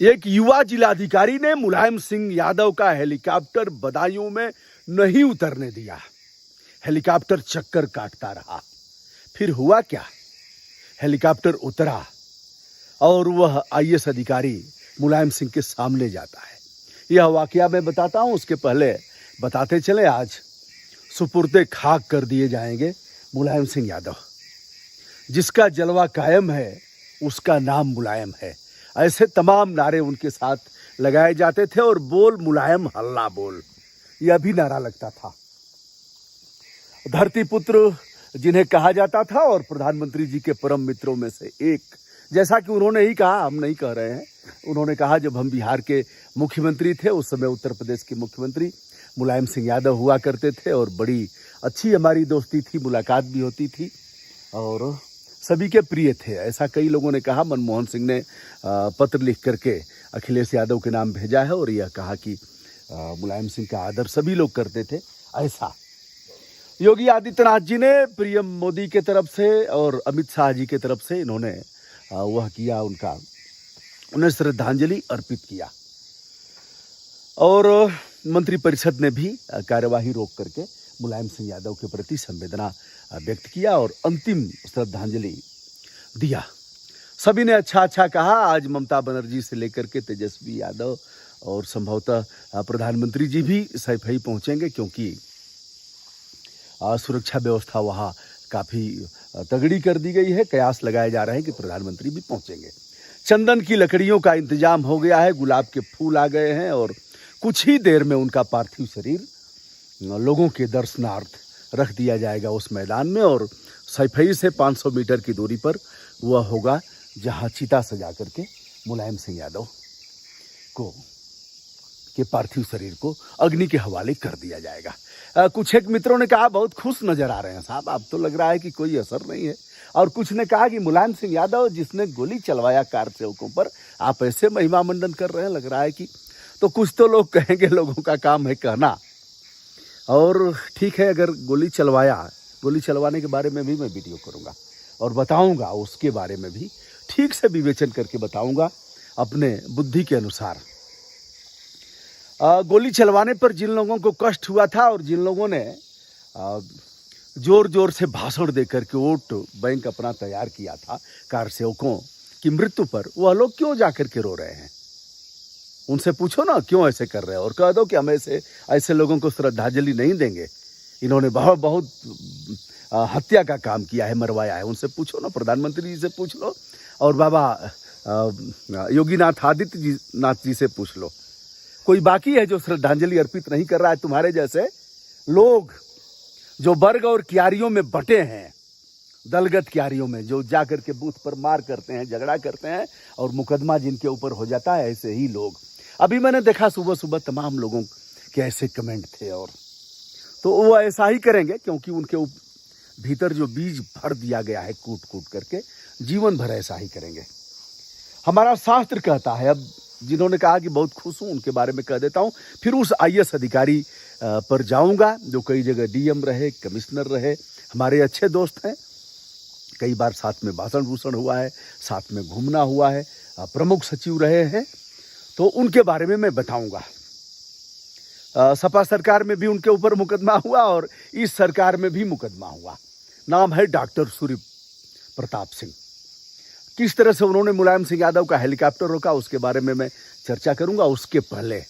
एक युवा जिलाधिकारी ने मुलायम सिंह यादव का हेलीकॉप्टर बदायूं में नहीं उतरने दिया। हेलीकॉप्टर चक्कर काटता रहा। फिर हुआ क्या? हेलीकॉप्टर उतरा और वह आईएएस अधिकारी मुलायम सिंह के सामने जाता है। यह वाकया मैं बताता हूं, उसके पहले बताते चले आज सुपुर्दे खाक कर दिए जाएंगे मुलायम सिंह यादव। जिसका जलवा कायम है उसका नाम मुलायम है, ऐसे तमाम नारे उनके साथ लगाए जाते थे। और बोल मुलायम हल्ला बोल, यह भी नारा लगता था। धरती पुत्र जिन्हें कहा जाता था और प्रधानमंत्री जी के परम मित्रों में से एक, जैसा कि उन्होंने ही कहा, हम नहीं कह रहे हैं, उन्होंने कहा जब हम बिहार के मुख्यमंत्री थे उस समय उत्तर प्रदेश के मुख्यमंत्री मुलायम सिंह यादव हुआ करते थे और बड़ी अच्छी हमारी दोस्ती थी, मुलाकात भी होती थी और सभी के प्रिय थे। ऐसा कई लोगों ने कहा। मनमोहन सिंह ने पत्र लिख करके अखिलेश यादव के नाम भेजा है और यह कहा कि मुलायम सिंह का आदर सभी लोग करते थे। ऐसा योगी आदित्यनाथ जी ने पीएम मोदी के तरफ से और अमित शाह जी के तरफ से इन्होंने वह किया, उन्हें श्रद्धांजलि अर्पित किया और मंत्रिपरिषद ने भी कार्यवाही रोक करके मुलायम सिंह यादव के प्रति संवेदना व्यक्त किया और अंतिम श्रद्धांजलि दिया। सभी ने अच्छा कहा। आज ममता बनर्जी से लेकर के तेजस्वी यादव और संभवतः प्रधानमंत्री जी भी सैफई पहुंचेंगे, क्योंकि सुरक्षा व्यवस्था वहां काफी तगड़ी कर दी गई है। कयास लगाए जा रहे हैं कि प्रधानमंत्री भी पहुंचेंगे। चंदन की लकड़ियों का इंतजाम हो गया है, गुलाब के फूल आ गए हैं और कुछ ही देर में उनका पार्थिव शरीर लोगों के दर्शनार्थ रख दिया जाएगा उस मैदान में और सैफई से 500 मीटर की दूरी पर वह होगा जहां चिता सजा करके मुलायम सिंह यादव के पार्थिव शरीर को अग्नि के हवाले कर दिया जाएगा। कुछ एक मित्रों ने कहा बहुत खुश नजर आ रहे हैं साहब, अब तो लग रहा है कि कोई असर नहीं है। और कुछ ने कहा कि मुलायम सिंह यादव जिसने गोली चलवाया कार सेवकों पर, आप ऐसे महिमा मंडन कर रहे हैं, लग रहा है कि तो कुछ तो लोग कहेंगे, लोगों का काम है कहना। और ठीक है, अगर गोली चलवाने के बारे में भी मैं वीडियो करूंगा और बताऊंगा, उसके बारे में भी ठीक से विवेचन करके बताऊंगा अपने बुद्धि के अनुसार। गोली चलवाने पर जिन लोगों को कष्ट हुआ था और जिन लोगों ने जोर जोर से भाषण देकर के वोट बैंक अपना तैयार किया था कार सेवकों की मृत्यु पर, वह लोग क्यों जाकर के रो रहे हैं? उनसे पूछो ना क्यों ऐसे कर रहे हैं और कह दो कि हम ऐसे लोगों को श्रद्धांजलि नहीं देंगे। इन्होंने बहुत हत्या का काम किया है, मरवाया है। उनसे पूछो ना, प्रधानमंत्री जी से पूछ लो और बाबा योगीनाथ आदित्यनाथ जी से पूछ लो। कोई बाकी है जो श्रद्धांजलि अर्पित नहीं कर रहा है? तुम्हारे जैसे लोग जो वर्ग और क्यारियों में बटे हैं, दलगत क्यारियों में, जो जाकर के बूथ पर मार करते हैं, झगड़ा करते हैं और मुकदमा जिनके ऊपर हो जाता है, ऐसे ही लोग। अभी मैंने देखा सुबह तमाम लोगों के ऐसे कमेंट थे और तो वो ऐसा ही करेंगे, क्योंकि उनके भीतर जो बीज भर दिया गया है कूट कूट करके, जीवन भर ऐसा ही करेंगे। हमारा शास्त्र कहता है, अब जिन्होंने कहा कि बहुत खुश हूं उनके बारे में कह देता हूं, फिर उस आईएएस अधिकारी पर जाऊंगा जो कई जगह डीएम रहे, कमिश्नर रहे, हमारे अच्छे दोस्त हैं, कई बार साथ में भाषण भूषण हुआ है, साथ में घूमना हुआ है, प्रमुख सचिव रहे हैं, तो उनके बारे में मैं बताऊंगा। सपा सरकार में भी उनके ऊपर मुकदमा हुआ और इस सरकार में भी मुकदमा हुआ। नाम है डॉक्टर सूर्य प्रताप सिंह। किस तरह से उन्होंने मुलायम सिंह यादव का हेलीकॉप्टर रोका, उसके बारे में मैं चर्चा करूंगा। उसके पहले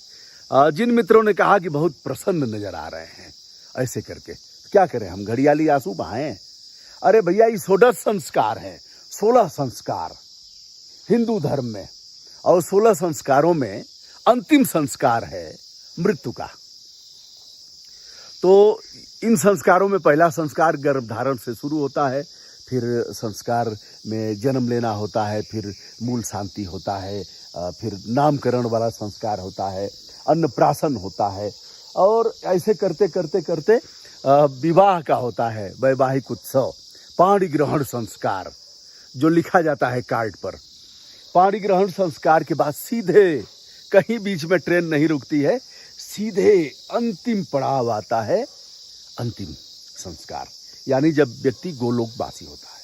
जिन मित्रों ने कहा कि बहुत प्रसन्न नजर आ रहे हैं ऐसे करके, क्या करें हम, घड़ियाली आंसू बहाएं? अरे भैया, ये 16 संस्कार है, 16 संस्कार हिंदू धर्म में, और 16 संस्कारों में अंतिम संस्कार है मृत्यु का। तो इन संस्कारों में पहला संस्कार गर्भधारण से शुरू होता है, फिर संस्कार में जन्म लेना होता है, फिर मूल शांति होता है, फिर नामकरण वाला संस्कार होता है, अन्नप्राशन होता है, और ऐसे करते करते करते विवाह का होता है, वैवाहिक उत्सव, पाणी ग्रहण संस्कार जो लिखा जाता है कार्ड पर। पाणी ग्रहण संस्कार के बाद सीधे, कहीं बीच में ट्रेन नहीं रुकती है, सीधे अंतिम पड़ाव आता है, अंतिम संस्कार, यानी जब व्यक्ति गोलोकवासी होता है।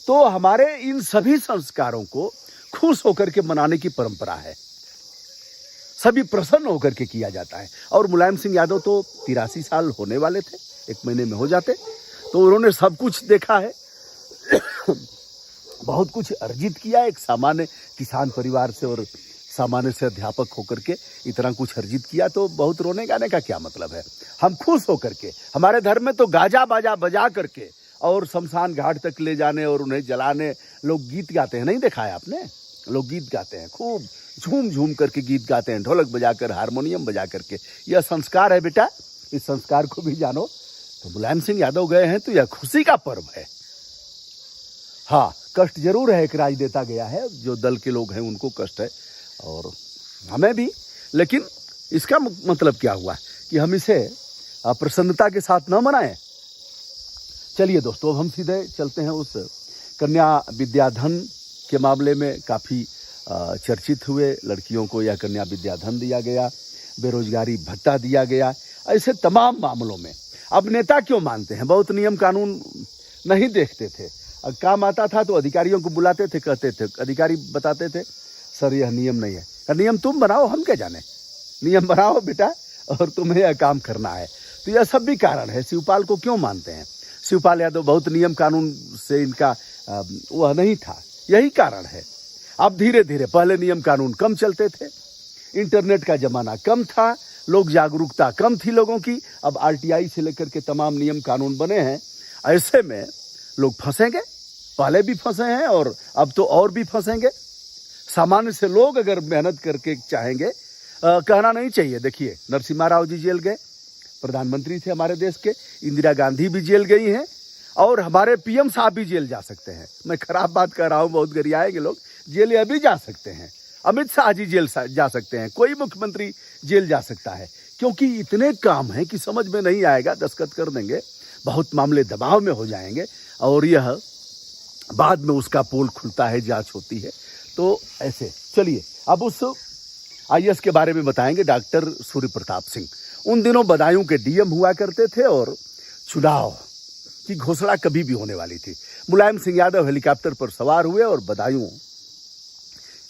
तो हमारे इन सभी संस्कारों को खुश होकर के मनाने की परंपरा है। सभी प्रसन्न होकर के किया जाता है। और मुलायम सिंह यादव तो 83 साल होने वाले थे, 1 महीने में हो जाते, तो उन्होंने सब कुछ देखा है, बहुत कुछ अर्जित किया। एक सामान्य किसान परिवार से और सामान्य से अध्यापक होकर के इतना कुछ अर्जित किया, तो बहुत रोने गाने का क्या मतलब है। हम खुश होकर के, हमारे धर्म में तो गाजा बाजा बजा करके और शमशान घाट तक ले जाने और उन्हें जलाने लोग गीत गाते हैं, नहीं देखा है आपने? लोग गीत गाते हैं, खूब झूम झूम करके गीत गाते हैं, ढोलक बजाकर, हारमोनियम बजा करके। यह संस्कार है बेटा, इस संस्कार को भी जानो। तो मुलायम सिंह यादव गए हैं तो यह खुशी का पर्व है। हाँ, कष्ट जरूर है, एक राजनेता गया है, जो दल के लोग हैं उनको कष्ट है और हमें भी, लेकिन इसका मतलब क्या हुआ कि हम इसे प्रसन्नता के साथ न मनाएं। चलिए दोस्तों, हम सीधे चलते हैं उस कन्या विद्याधन के मामले में। काफ़ी चर्चित हुए, लड़कियों को यह कन्या विद्याधन दिया गया, बेरोजगारी भत्ता दिया गया, ऐसे तमाम मामलों में। अब नेता क्यों मानते हैं? बहुत नियम कानून नहीं देखते थे, काम आता था तो अधिकारियों को बुलाते थे, कहते थे, अधिकारी बताते थे सर यह नियम नहीं है। नियम तुम बनाओ, हम क्या जाने, नियम बनाओ बेटा और तुम्हें यह काम करना है। तो यह सब भी कारण है। शिवपाल को क्यों मानते हैं? शिवपाल यादव बहुत नियम कानून से इनका वह नहीं था, यही कारण है। अब धीरे धीरे, पहले नियम कानून कम चलते थे, इंटरनेट का जमाना कम था, लोग जागरूकता कम थी लोगों की। अब आरटीआई से लेकर के तमाम नियम कानून बने हैं, ऐसे में लोग फंसेंगे, पहले भी फंसे हैं और अब तो और भी फंसेंगे। सामान्य से लोग अगर मेहनत करके चाहेंगे, कहना नहीं चाहिए, देखिए नरसिम्हा राव जी जेल गए, प्रधानमंत्री थे हमारे देश के, इंदिरा गांधी भी जेल गई हैं और हमारे पीएम साहब भी जेल जा सकते हैं। मैं खराब बात कर रहा हूँ, बहुत गरियाएंगे लोग, जेल अभी जा सकते हैं। अमित शाह जी जेल जा सकते हैं, कोई मुख्यमंत्री जेल जा सकता है, क्योंकि इतने काम हैं कि समझ में नहीं आएगा, दस्तखत कर देंगे, बहुत मामले दबाव में हो जाएंगे और यह बाद में उसका पोल खुलता है, जांच होती है। तो ऐसे चलिए अब उस आईएएस के बारे में बताएंगे, डॉक्टर सूर्य प्रताप सिंह। उन दिनों बदायूं के डीएम हुआ करते थे और चुनाव की घोषणा कभी भी होने वाली थी। मुलायम सिंह यादव हेलीकॉप्टर पर सवार हुए और बदायूं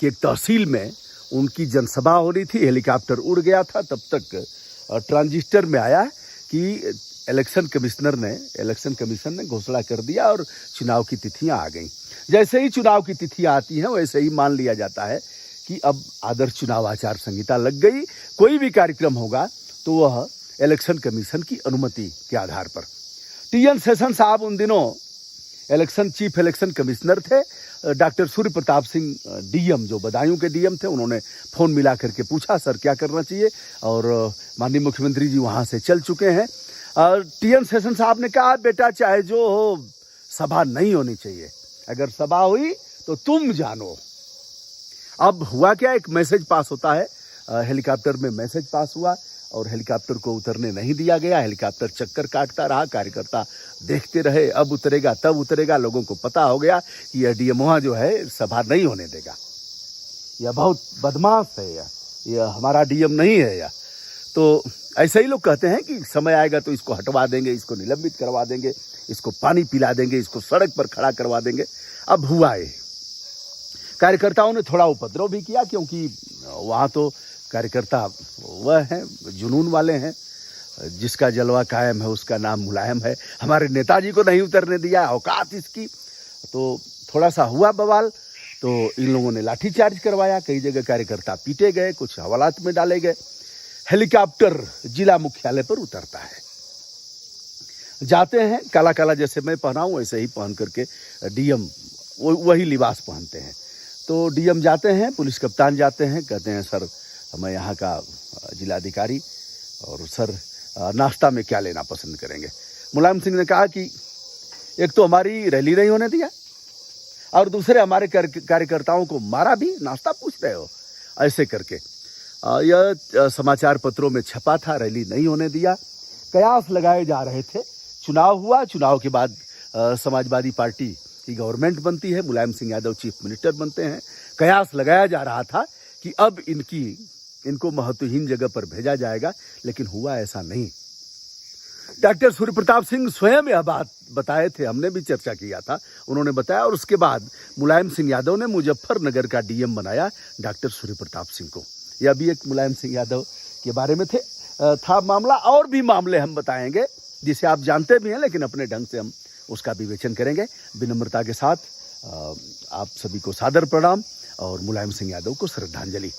की एक तहसील में उनकी जनसभा होनी थी। हेलीकॉप्टर उड़ गया था, तब तक ट्रांजिस्टर में आया कि इलेक्शन कमीशन ने घोषणा कर दिया और चुनाव की तिथियां आ गईं। जैसे ही चुनाव की तिथियां आती हैं वैसे ही मान लिया जाता है कि अब आदर्श चुनाव आचार संहिता लग गई। कोई भी कार्यक्रम होगा तो वह इलेक्शन कमीशन की अनुमति के आधार पर। टीएन सेशन साहब उन दिनों चीफ इलेक्शन कमिश्नर थे। डॉक्टर सूर्य प्रताप सिंह डीएम, जो बदायूं के डीएम थे, उन्होंने फोन मिला करके पूछा सर क्या करना चाहिए, और माननीय मुख्यमंत्री जी वहां से चल चुके हैं। टीएन सेशन साहब ने कहा बेटा चाहे जो हो, सभा नहीं होनी चाहिए, अगर सभा हुई तो तुम जानो। अब हुआ क्या, एक मैसेज पास होता है, हेलीकॉप्टर में मैसेज पास हुआ और हेलीकॉप्टर को उतरने नहीं दिया गया। हेलीकॉप्टर चक्कर काटता रहा, कार्यकर्ता देखते रहे, अब उतरेगा तब उतरेगा। लोगों को पता हो गया कि यह डीएमओ जो है सभा नहीं होने देगा, यह बहुत बदमाश है, यह हमारा डीएम नहीं है यह। तो ऐसे ही लोग कहते हैं कि समय आएगा तो इसको हटवा देंगे, इसको निलंबित करवा देंगे, इसको पानी पिला देंगे, इसको सड़क पर खड़ा करवा देंगे। अब हुआ है, कार्यकर्ताओं ने थोड़ा उपद्रव भी किया, क्योंकि वहाँ तो कार्यकर्ता वह हैं, जुनून वाले हैं, जिसका जलवा कायम है उसका नाम मुलायम है। हमारे नेताजी को नहीं उतरने दिया, औकात इसकी। तो थोड़ा सा हुआ बवाल, तो इन लोगों ने लाठीचार्ज करवाया, कई जगह कार्यकर्ता पीटे गए, कुछ हवालात में डाले गए। हेलीकॉप्टर जिला मुख्यालय पर उतरता है, जाते हैं, काला काला जैसे मैं पहना हूँ वैसे ही पहन करके डीएम वही लिबास पहनते हैं। तो डीएम जाते हैं, पुलिस कप्तान जाते हैं, कहते हैं सर मैं यहाँ का जिलाधिकारी, और सर नाश्ता में क्या लेना पसंद करेंगे। मुलायम सिंह ने कहा कि एक तो हमारी रैली नहीं होने दिया और दूसरे हमारे कार्यकर्ताओं को मारा भी, नाश्ता पूछ रहे हो, ऐसे करके। यह समाचार पत्रों में छपा था, रैली नहीं होने दिया। कयास लगाए जा रहे थे। चुनाव हुआ, चुनाव के बाद समाजवादी पार्टी की गवर्नमेंट बनती है, मुलायम सिंह यादव चीफ मिनिस्टर बनते हैं। कयास लगाया जा रहा था कि अब इनको महत्वहीन जगह पर भेजा जाएगा, लेकिन हुआ ऐसा नहीं। डॉक्टर सूर्य प्रताप सिंह स्वयं यह बात बताए थे, हमने भी चर्चा किया था, उन्होंने बताया, और उसके बाद मुलायम सिंह यादव ने मुजफ्फरनगर का डीएम बनाया डॉक्टर सूर्य प्रताप सिंह को। यह भी एक मुलायम सिंह यादव के बारे में था मामला। और भी मामले हम बताएंगे जिसे आप जानते भी हैं, लेकिन अपने ढंग से हम उसका विवेचन करेंगे। विनम्रता के साथ आप सभी को सादर प्रणाम और मुलायम सिंह यादव को श्रद्धांजलि।